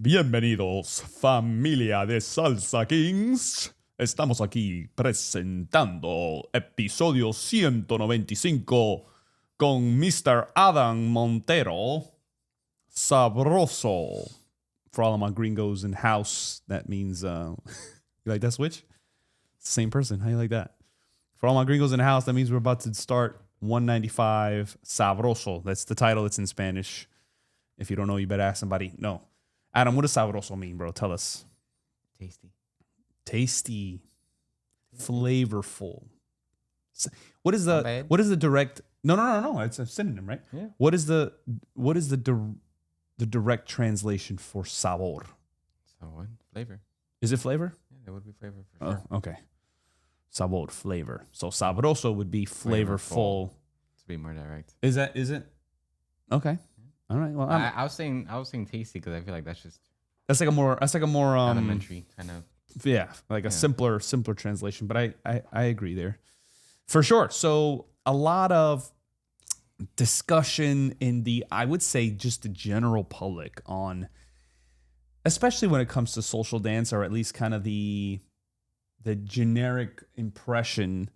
Bienvenidos, familia de Salsa Kings. Estamos aquí presentando episodio 195 con Mr. Adam Montero. Sabroso. For all of my gringos in house, that means, you like that switch? Same person. How you like that? For all my gringos in the house, that means we're about to start 195 Sabroso. That's the title. It's in Spanish. If you don't know, you better ask somebody. No. Adam, what does sabroso mean, bro? Tell us. Tasty. Flavorful. What is the direct? No. It's a synonym, right? Yeah. What is the direct translation for sabor? Sabor, flavor. Is it flavor? Yeah, there would be flavor for sure. Okay. Sabor, flavor. So sabroso would be flavorful. To be more direct. Is it? Okay. All right. Well, I was saying tasty because I feel like that's like a more elementary kind of. Yeah, like a simpler translation. But I agree there, for sure. So a lot of discussion in I would say just the general public on, especially when it comes to social dance, or at least kind of the generic impression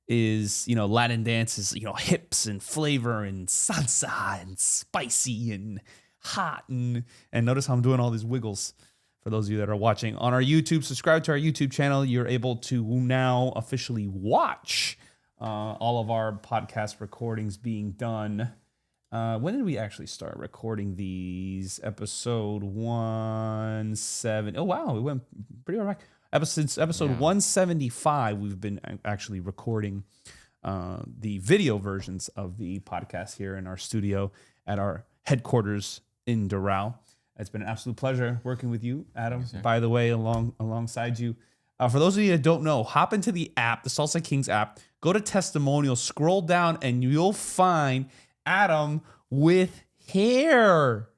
is, Latin dance is, hips and flavor and salsa and spicy and hot. And notice how I'm doing all these wiggles for those of you that are watching on our YouTube. Subscribe to our YouTube channel. You're able to now officially watch all of our podcast recordings being done. When did we actually start recording these? Episode 170. Oh, wow. We went pretty all right. Since episode 175, we've been actually recording the video versions of the podcast here in our studio at our headquarters in Doral. It's been an absolute pleasure working with you, Adam. Yes, by the way, alongside you. For those of you that don't know, hop into the app, the Salsa Kings app, go to testimonials, scroll down, and you'll find Adam with hair.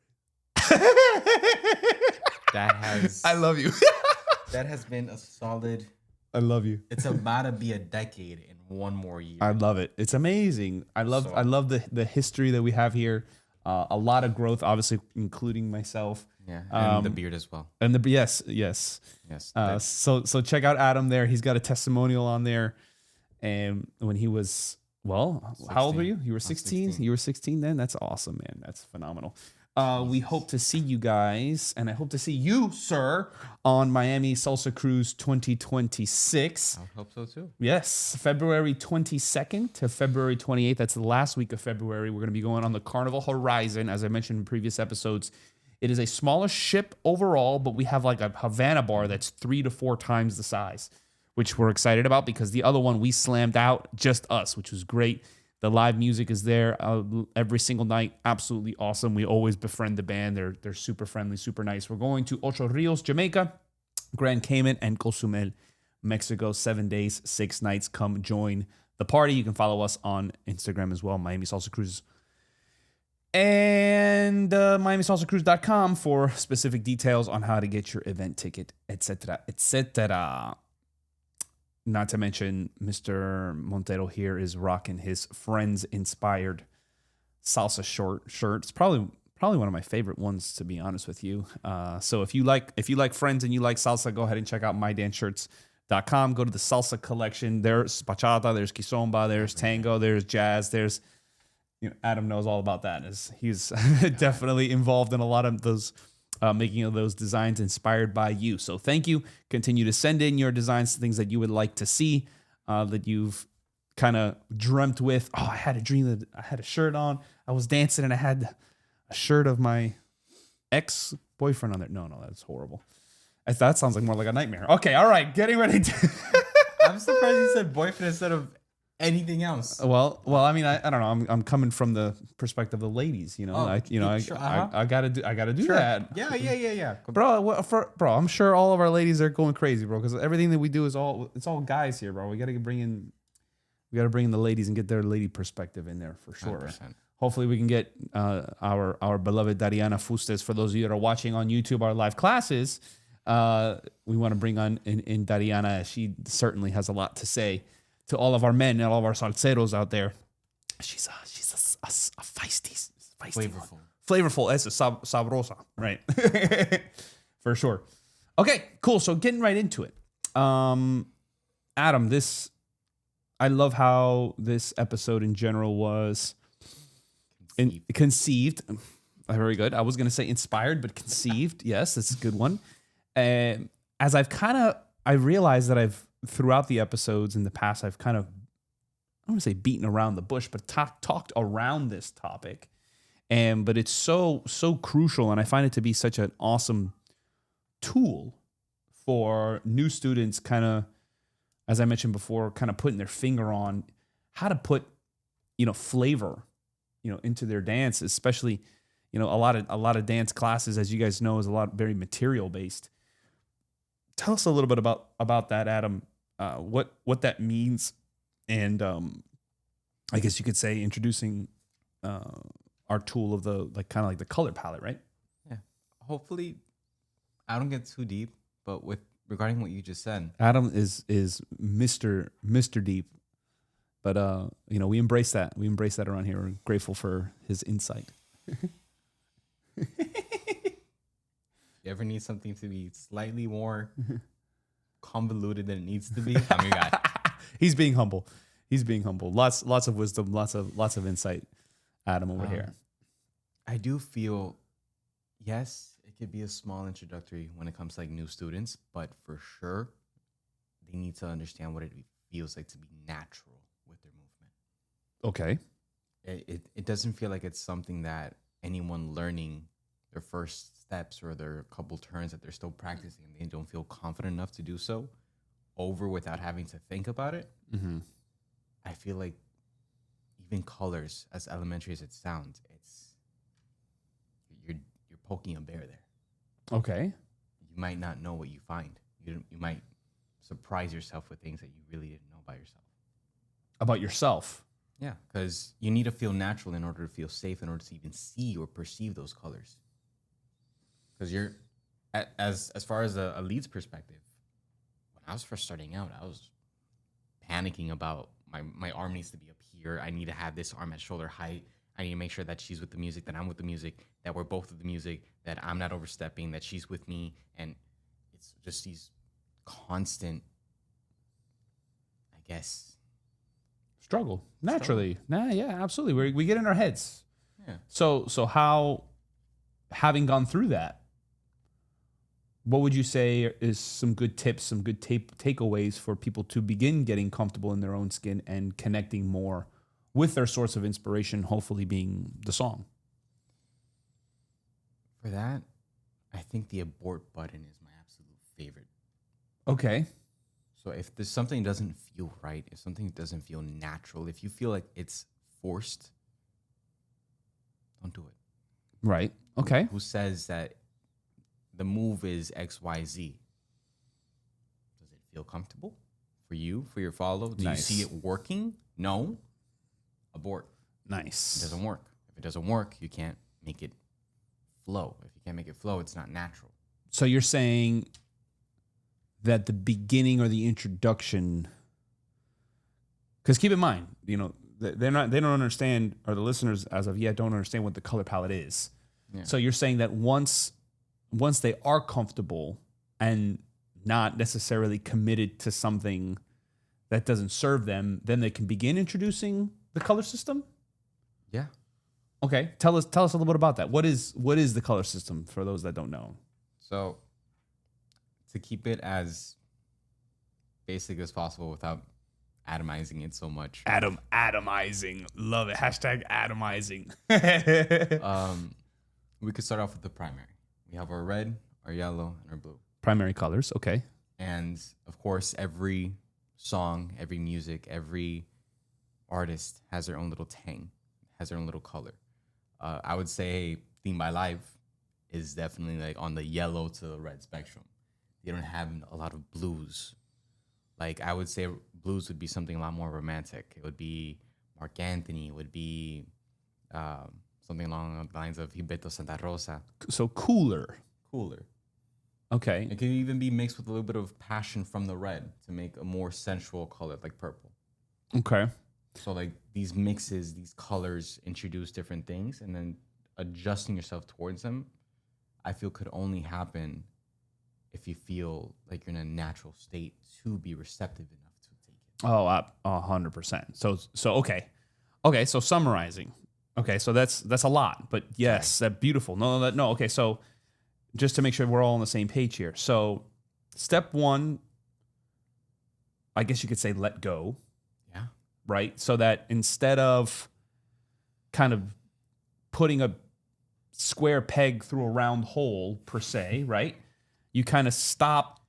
I love you. That has been a solid. I love you. It's about to be a decade in one more year. I love it. It's amazing. I love the history that we have here. A lot of growth, obviously, including myself. Yeah, and the beard as well. And yes. So check out Adam there. He's got a testimonial on there. And when he was, 16. How old were you? You were 16? You were 16 then? That's awesome, man. That's phenomenal. We hope to see you guys, and I hope to see you, sir, on Miami Salsa Cruise 2026. I hope so, too. Yes, February 22nd to February 28th. That's the last week of February. We're going to be going on the Carnival Horizon, as I mentioned in previous episodes. It is a smaller ship overall, but we have like a Havana bar that's 3 to 4 times the size, which we're excited about because the other one we slammed out, just us, which was great. The live music is there every single night. Absolutely awesome. We always befriend the band. They're super friendly, super nice. We're going to Ocho Rios, Jamaica, Grand Cayman, and Cozumel, Mexico. 7 days, 6 nights. Come join the party. You can follow us on Instagram as well, Miami Salsa Cruise. And MiamiSalsaCruise.com for specific details on how to get your event ticket, etc., etc. Not to mention, Mr. Montero here is rocking his Friends-inspired salsa shirt. It's probably one of my favorite ones, to be honest with you. So if you like Friends and you like salsa, go ahead and check out mydanceshirts.com. Go to the salsa collection. There's bachata, there's kizomba, there's tango, there's jazz, there's Adam knows all about that. He's definitely involved in a lot of those. Making of those designs inspired by you. So thank you. Continue to send in your designs, things that you would like to see, that you've kind of dreamt with. Oh, I had a dream that I had a shirt on. I was dancing and I had a shirt of my ex-boyfriend on there. No, that's horrible. That sounds like more like a nightmare. Okay, all right. Getting ready to... I'm surprised you said boyfriend instead of anything else. Well, I mean, I don't know. I'm coming from the perspective of the ladies, I gotta do that. Yeah. Bro, I'm sure all of our ladies are going crazy, bro, because everything that we do it's all guys here, bro. We gotta bring in the ladies and get their lady perspective in there for sure. 100%. Hopefully we can get our beloved Dariana Fustes. For those of you that are watching on YouTube, our live classes, we want to bring on in Dariana. She certainly has a lot to say to all of our men and all of our salseros out there. She's a feisty flavorful. Flavorful. That's a sabrosa, right? For sure. Okay, cool. So getting right into it. Adam, I love how this episode in general was conceived. Very good. I was going to say inspired, but conceived. Yes, that's a good one. As I realized that throughout the episodes in the past, I've kind of, I don't want to say beaten around the bush, but talked around this topic. But it's so crucial, and I find it to be such an awesome tool for new students, kind of, as I mentioned before, kind of putting their finger on how to put, flavor, into their dance, especially, a lot of dance classes, as you guys know, is very material based. Tell us a little bit about that, Adam. What that means, and I guess you could say introducing our tool of the kind of like the color palette, right? Yeah. Hopefully, I don't get too deep, but regarding what you just said, Adam is Mr. Deep, but we embrace that. We embrace that around here. We're grateful for his insight. you ever need something to be slightly more convoluted than it needs to be, I'm your guy. He's being humble. Lots of wisdom, lots of insight. Adam over here. I do feel, yes, it could be a small introductory when it comes to like new students, but for sure, they need to understand what it feels like to be natural with their movement. Okay. It doesn't feel like it's something that anyone learning their first steps or their couple turns that they're still practicing and they don't feel confident enough to do so over without having to think about it. Mm-hmm. I feel like even colors, as elementary as it sounds, you're poking a bear there. Okay. You might not know what you find. You might surprise yourself with things that you really didn't know About yourself. Yeah, because you need to feel natural in order to feel safe, in order to even see or perceive those colors. Because as far as a lead's perspective, when I was first starting out, I was panicking about my arm needs to be up here. I need to have this arm at shoulder height. I need to make sure that she's with the music, that I'm with the music, that we're both with the music, that I'm not overstepping, that she's with me. And it's just these constant, I guess, struggle naturally. Nah, yeah, absolutely. We get in our heads. Yeah. So how, having gone through that, what would you say is some good tips, some good takeaways for people to begin getting comfortable in their own skin and connecting more with their source of inspiration, hopefully being the song? For that, I think the abort button is my absolute favorite. Okay. So if there's something doesn't feel right, if something doesn't feel natural, if you feel like it's forced, don't do it. Right. Okay. Who says that the move is XYZ? Does it feel comfortable for you, for your follow? Do you see it working? No. Abort. Nice. It doesn't work. If it doesn't work, you can't make it flow. If you can't make it flow, it's not natural. So you're saying that the beginning or the introduction, because keep in mind, they don't understand, or the listeners as of yet don't understand what the color palette is. Yeah. So you're saying that once they are comfortable and not necessarily committed to something that doesn't serve them, then they can begin introducing the color system? Yeah. Okay. Tell us a little bit about that. What is the color system for those that don't know? So to keep it as basic as possible without atomizing it so much. Atomizing. Love it. #atomizing. We could start off with the primary. We have our red, our yellow, and our blue. Primary colors. Okay. And of course, every song, every music, every artist has their own little tang, has their own little color. I would say Theme by Life is definitely like on the yellow to the red spectrum. They don't have a lot of blues. Like I would say blues would be something a lot more romantic. It would be Mark Anthony. It would be something along the lines of Gilberto Santa Rosa. So cooler. Okay. It could even be mixed with a little bit of passion from the red to make a more sensual color, like purple. Okay. So like these mixes, these colors introduce different things, and then adjusting yourself towards them, I feel could only happen if you feel like you're in a natural state to be receptive enough to take it. Oh, 100%. Okay. So summarizing. Okay, so that's a lot, but yes, that beautiful. No. Okay, so just to make sure we're all on the same page here. So step one, I guess you could say let go. Yeah. Right? So that instead of kind of putting a square peg through a round hole per se, right? You kind of stop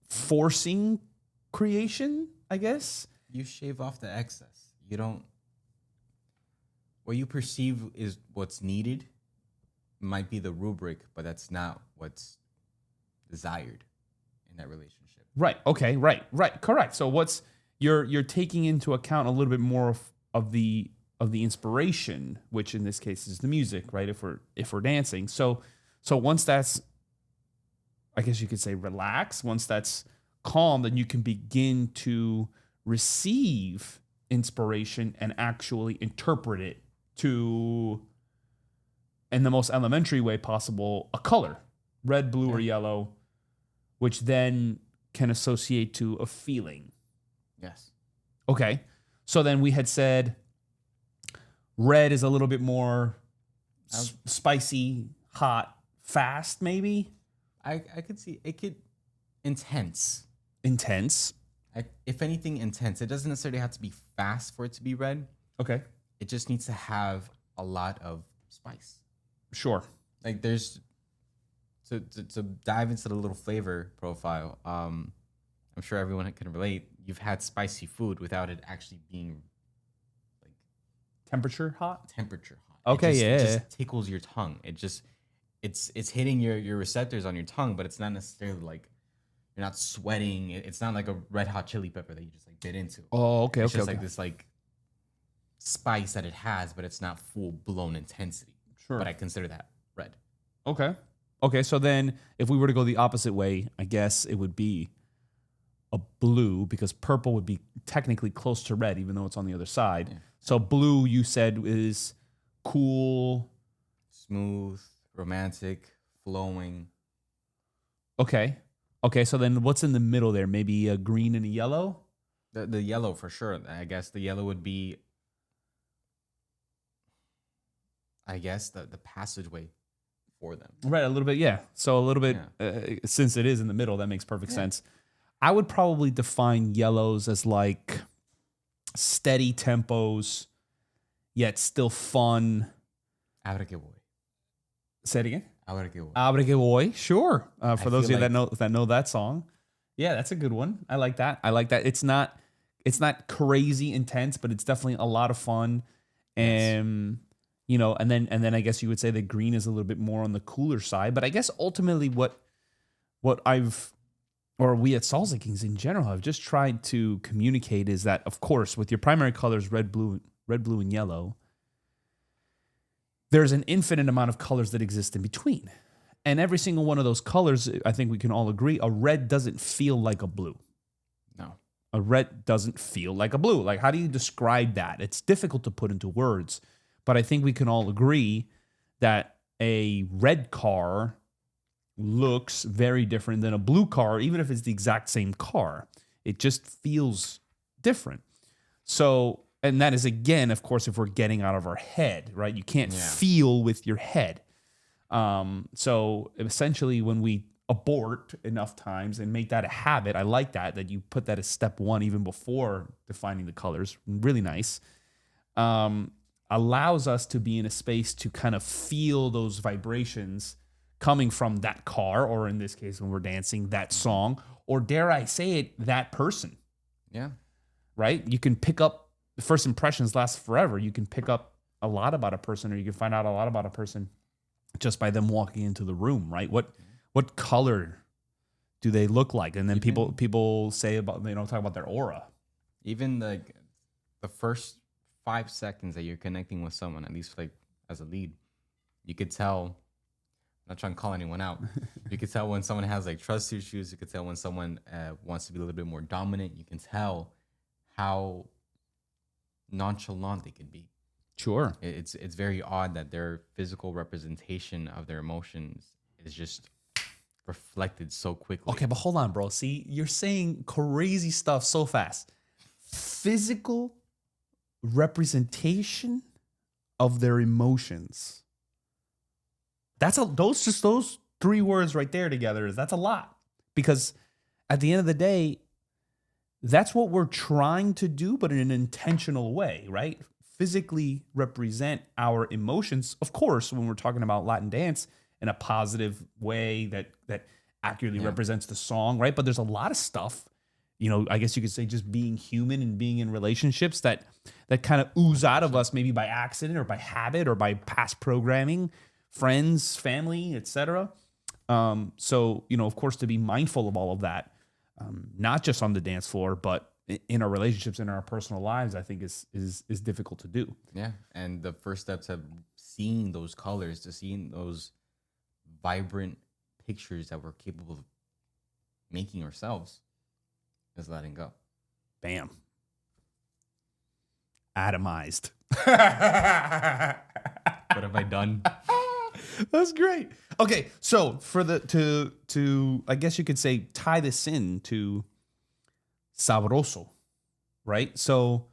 forcing creation, I guess. You shave off the excess. You don't. What you perceive is what's needed might be the rubric, but that's not what's desired in that relationship. Right. Okay. Right. Correct. So what's you're taking into account a little bit more of the inspiration, which in this case is the music, right? If we're dancing. So once that's, I guess you could say, relax, once that's calm, then you can begin to receive inspiration and actually interpret it to, in the most elementary way possible, a color, red, blue, or yellow, which then can associate to a feeling. Yes. Okay. So then we had said red is a little bit more spicy, hot, fast, maybe? I could see it could intense. Intense. If anything, intense. It doesn't necessarily have to be fast for it to be red. Okay. It just needs to have a lot of spice. Sure. Like there's to dive into the little flavor profile. I'm sure everyone can relate. You've had spicy food without it actually being like temperature hot. Okay, it just tickles your tongue. It's hitting your receptors on your tongue, but it's not necessarily like you're not sweating. It's not like a red hot chili pepper that you just like bit into. Oh, okay. It's just like this like spice that it has, but it's not full blown intensity. Sure. But I consider that red. Okay. So then, if we were to go the opposite way, I guess it would be a blue, because purple would be technically close to red, even though it's on the other side. Yeah. So blue, you said, is cool, smooth, romantic, flowing. Okay. So then, what's in the middle there? Maybe a green and a yellow. The yellow for sure. I guess the yellow would be, I guess, the passageway for them. Right, a little bit, yeah. So a little bit, since it is in the middle, that makes perfect sense. I would probably define yellows as like steady tempos, yet still fun. Abre que voy. Say it again. Abre que voy. Abre que voy. Sure. For those of you that know that song, yeah, that's a good one. I like that. It's not crazy intense, but it's definitely a lot of fun. And you know, and then I guess you would say that green is a little bit more on the cooler side. But I guess ultimately what we at Salsa Kings in general have just tried to communicate is that, of course, with your primary colors, red, blue, and yellow, there's an infinite amount of colors that exist in between. And every single one of those colors, I think we can all agree, a red doesn't feel like a blue. No. A red doesn't feel like a blue. Like, how do you describe that? It's difficult to put into words, but I think we can all agree that a red car looks very different than a blue car, even if it's the exact same car. It just feels different. So, and that is, again, of course, if we're getting out of our head, right? You can't feel with your head. So essentially, when we abort enough times and make that a habit, I like that you put that as step one, even before defining the colors. Really nice. Allows us to be in a space to kind of feel those vibrations coming from that car, or in this case, when we're dancing, that song, or dare I say it, that person. Yeah. Right? You can pick up, the first impressions last forever. You can pick up a lot about a person, or you can find out a lot about a person just by them walking into the room, right? What color do they look like? And then people say about, talk about their aura. Even the first 5 seconds that you're connecting with someone, at least like as a lead, you could tell. I'm not trying to call anyone out. You could tell when someone has like trust issues. You could tell when someone wants to be a little bit more dominant. You can tell how nonchalant they could be. Sure. It's very odd that their physical representation of their emotions is just reflected so quickly. Okay, but hold on, bro. See, you're saying crazy stuff so fast. Physical representation of their emotions. Those 3 words right there together. That's a lot. Because at the end of the day, that's what we're trying to do, but in an intentional way, right? Physically represent our emotions, of course, when we're talking about Latin dance in a positive way that accurately represents the song, right? But there's a lot of stuff, I guess you could say just being human and being in relationships that kind of ooze out of us, maybe by accident or by habit or by past programming, friends, family, etc. So, of course, to be mindful of all of that, not just on the dance floor, but in our relationships, in our personal lives, I think is difficult to do. Yeah. And the first steps of seeing those colors, to seeing those vibrant pictures that we're capable of making ourselves, is letting go. Bam. Atomized. What have I done? That's great. Okay, so for to I guess you could say tie this in to Sabroso, right? So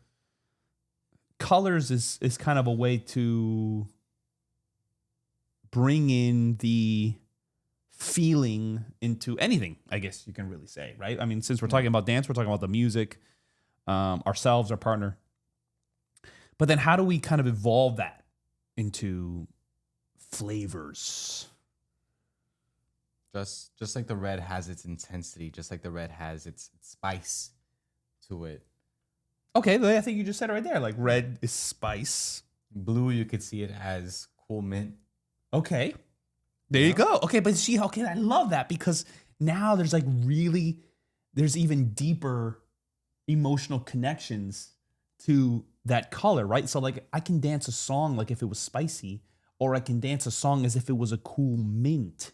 colors is kind of a way to bring in the feeling into anything, I guess you can really say, right? I mean, since we're talking about dance, we're talking about the music, ourselves, our partner. But then how do we kind of evolve that into flavors? Just like the red has its intensity, just like the red has its spice to it. Okay, I think you just said it right there. Like red is spice. Blue, you could see it as cool mint. Okay. There you go. Okay, but see, okay, I love that because now there's there's even deeper emotional connections to that color, right? So like I can dance a song like if it was spicy, or I can dance a song as if it was a cool mint.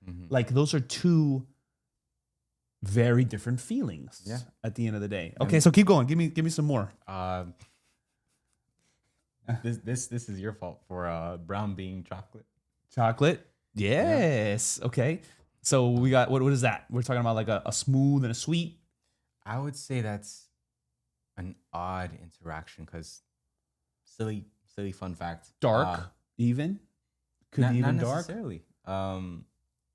Mm-hmm. Like those are 2 very different feelings at the end of the day. Okay, so keep going. Give me some more. This is your fault for brown being chocolate. Chocolate? Yes. Yeah. Okay. So we got what is that? We're talking about like a smooth and a sweet. I would say that's an odd interaction because silly fun fact. Dark even? Could be even not dark? Necessarily.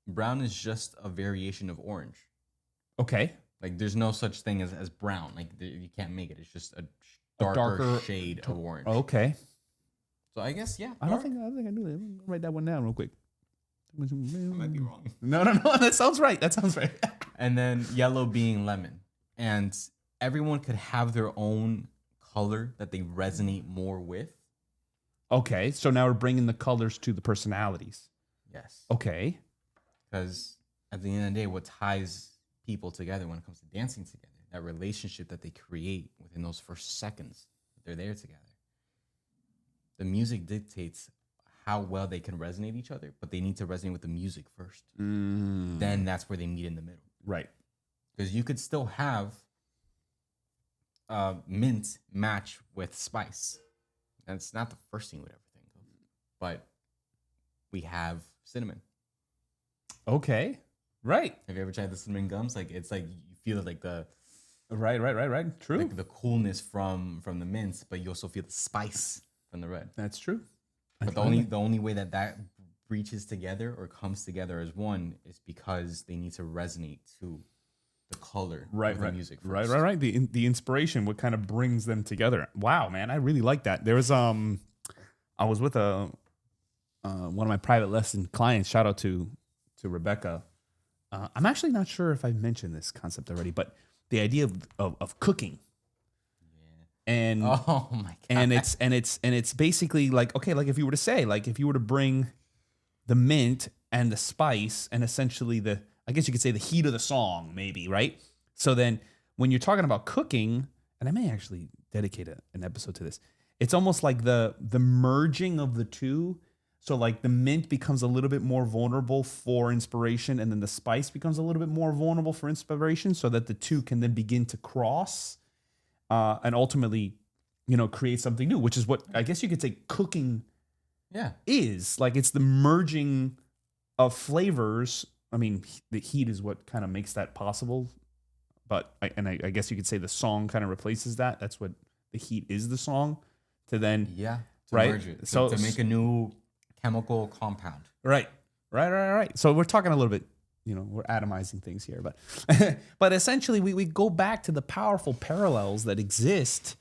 Brown is just a variation of orange. Okay. Like there's no such thing as brown. Like you can't make it. It's just a darker shade of orange. Okay. So I guess I don't think I knew that. I'm gonna write that one down real quick. I might be wrong. No. That sounds right. And then yellow being lemon. And everyone could have their own color that they resonate more with. Okay. So now we're bringing the colors to the personalities. Yes. Okay. Because at the end of the day, what ties people together when it comes to dancing together, that relationship that they create within those first seconds that they're there together. The music dictates how well they can resonate each other, but they need to resonate with the music first. Then that's where they meet in the middle. Right. Because you could still have mint match with spice. That's not the first thing we'd ever think of. But we have cinnamon. Okay. Right. Have you ever tried the cinnamon gums? Like it's like you feel like the right. True. Like the coolness from the mints, but you also feel the spice from the red. That's true. But the only way that reaches together or comes together as one is because they need to resonate to the color of the music first. Right. The inspiration, what kind of brings them together. Wow, man, I really like that. There was I was with one of my private lesson clients. Shout out to Rebecca. I'm actually not sure if I've mentioned this concept already, but the idea of cooking. And oh my god. And it's basically like, okay, like if you were to say, like if you were to bring the mint and the spice and essentially I guess you could say the heat of the song, maybe, right? So then when you're talking about cooking, and I may actually dedicate an episode to this, it's almost like the merging of the two. So like the mint becomes a little bit more vulnerable for inspiration, and then the spice becomes a little bit more vulnerable for inspiration, so that the two can then begin to cross. And ultimately, create something new, which is what I guess you could say cooking is. Like it's the merging of flavors I mean, the heat is what kind of makes that possible. But I guess you could say the song kind of replaces that. That's what the heat is, the song. To then Yeah. To right. merge it. So To make a new chemical compound. right. So we're talking a little bit, we're atomizing things here, but but essentially we go back to the powerful parallels that exist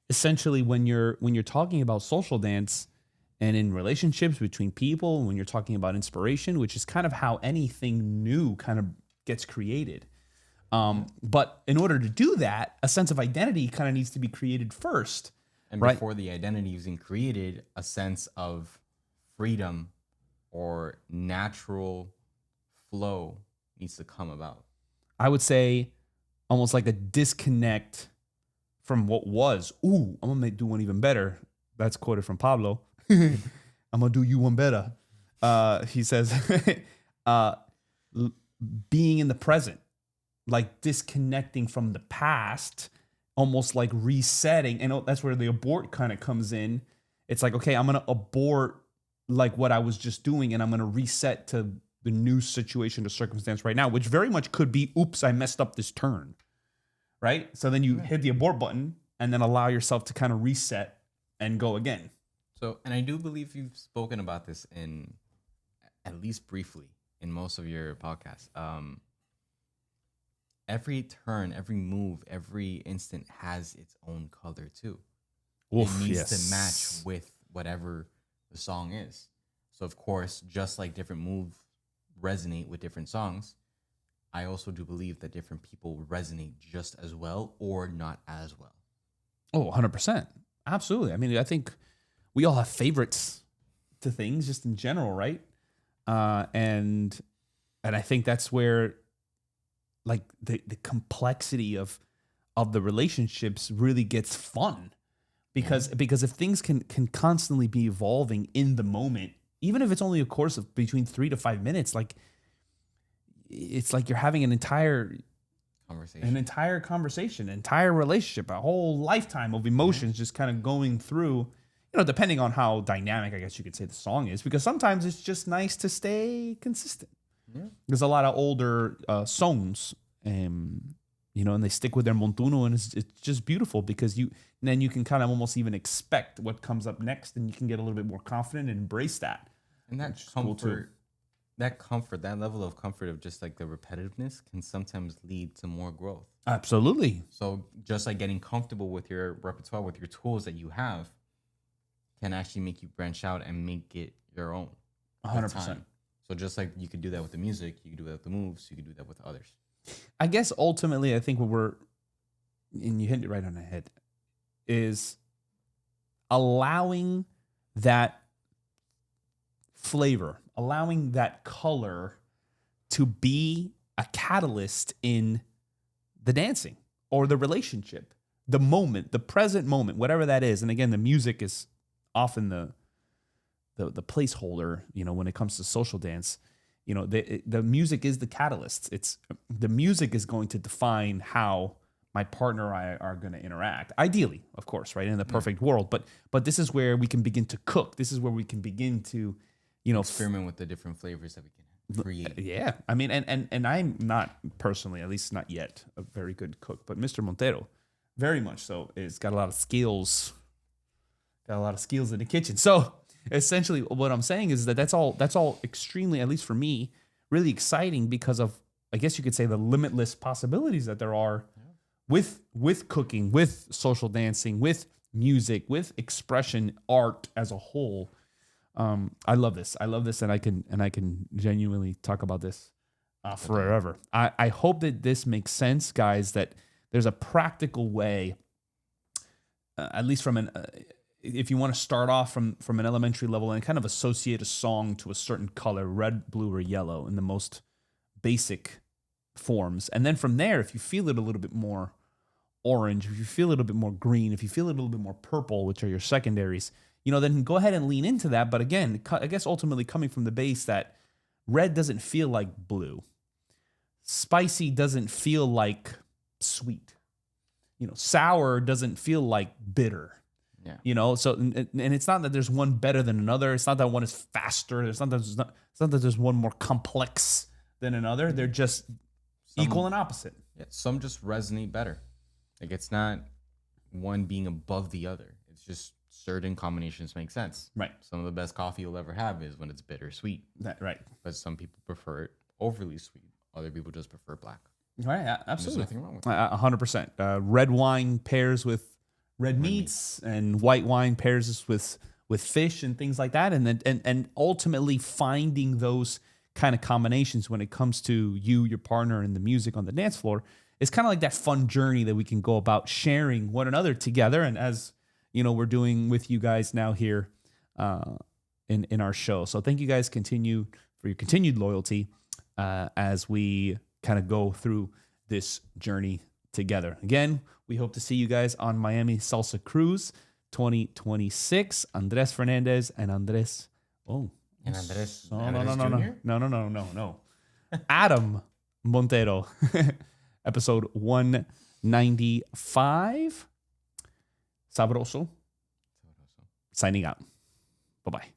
essentially when you're talking about social dance and in relationships between people, when you're talking about inspiration, which is kind of how anything new kind of gets created. But in order to do that, a sense of identity kind of needs to be created first. And right? before the identity is being created, a sense of freedom or natural flow needs to come about. I would say almost like a disconnect from what was. Ooh, I'm gonna do one even better. That's quoted from Pablo. I'm gonna do you one better. He says, being in the present, like disconnecting from the past, almost like resetting. And that's where the abort kind of comes in. It's like, okay, I'm gonna abort like what I was just doing, and I'm gonna reset to the new situation, the circumstance right now, which very much could be, oops, I messed up this turn. Right? So then you hit the abort button and then allow yourself to kind of reset and go again. So, and I do believe you've spoken about this in at least briefly in most of your podcasts. Every turn, every move, every instant has its own color too. It needs to match with whatever the song is. So, of course, just like different moves resonate with different songs, I also do believe that different people resonate just as well or not as well. Oh, 100%. Absolutely. I mean, I think we all have favorites to things just in general, right? And I think that's where like the complexity of the relationships really gets fun. Because if things can constantly be evolving in the moment, even if it's only a course of between 3 to 5 minutes, like it's like you're having an entire conversation, entire relationship, a whole lifetime of emotions just kind of going through, depending on how dynamic, I guess you could say the song is, because sometimes it's just nice to stay consistent. Yeah. There's a lot of older songs, and they stick with their montuno, and it's just beautiful because then you can kind of almost even expect what comes up next, and you can get a little bit more confident and embrace that. And that comfort, that level of comfort of just like the repetitiveness can sometimes lead to more growth. Absolutely. So just like getting comfortable with your repertoire, with your tools that you have, can actually make you branch out and make it your own. 100%. So just like you could do that with the music, you could do that with the moves, you could do that with others. I guess ultimately, I think and you hit it right on the head, is allowing that flavor, allowing that color to be a catalyst in the dancing or the relationship, the moment, the present moment, whatever that is. And again, the music is often the placeholder, when it comes to social dance. The music is the catalyst. The music is going to define how my partner and I are going to interact. Ideally, of course, right? In the perfect world. But this is where we can begin to cook. This is where we can begin to, experiment with the different flavors that we can create. Yeah. I mean, and I'm not personally, at least not yet, a very good cook, but Mr. Montero, very much so, is got a lot of skills. Got a lot of skills in the kitchen. So essentially what I'm saying is that's all extremely, at least for me, really exciting because of, I guess you could say, the limitless possibilities that there are with cooking, with social dancing, with music, with expression, art as a whole. I love this, and I can genuinely talk about this forever. I hope that this makes sense, guys, that there's a practical way, at least from if you want to start off from an elementary level and kind of associate a song to a certain color, red, blue, or yellow in the most basic forms. And then from there, if you feel it a little bit more orange, if you feel it a little bit more green, if you feel it a little bit more purple, which are your secondaries, then go ahead and lean into that. But again, I guess ultimately coming from the base that red doesn't feel like blue. Spicy doesn't feel like sweet. Sour doesn't feel like bitter. Yeah. So and it's not that there's one better than another. It's not that one is faster. It's not that there's one more complex than another. They're just equal and opposite. Yeah, some just resonate better. Like it's not one being above the other. It's just certain combinations make sense. Right. Some of the best coffee you'll ever have is when it's bittersweet. Right. But some people prefer it overly sweet. Other people just prefer black. Right. Absolutely. There's nothing wrong with it. 100%. Red wine pairs with red meats, and white wine pairs with fish and things like that. And then and ultimately finding those kind of combinations when it comes to you, your partner, and the music on the dance floor is kind of like that fun journey that we can go about sharing one another together. And as you know, we're doing with you guys now here in our show. So thank you guys for your continued loyalty as we kind of go through this journey together. Again, we hope to see you guys on Miami Salsa Cruise 2026. Andres Fernandez and Andres. Oh, And Andres, no, Andres Jr.? no. Adam Montero, episode 195. Sabroso. Signing out. Bye-bye.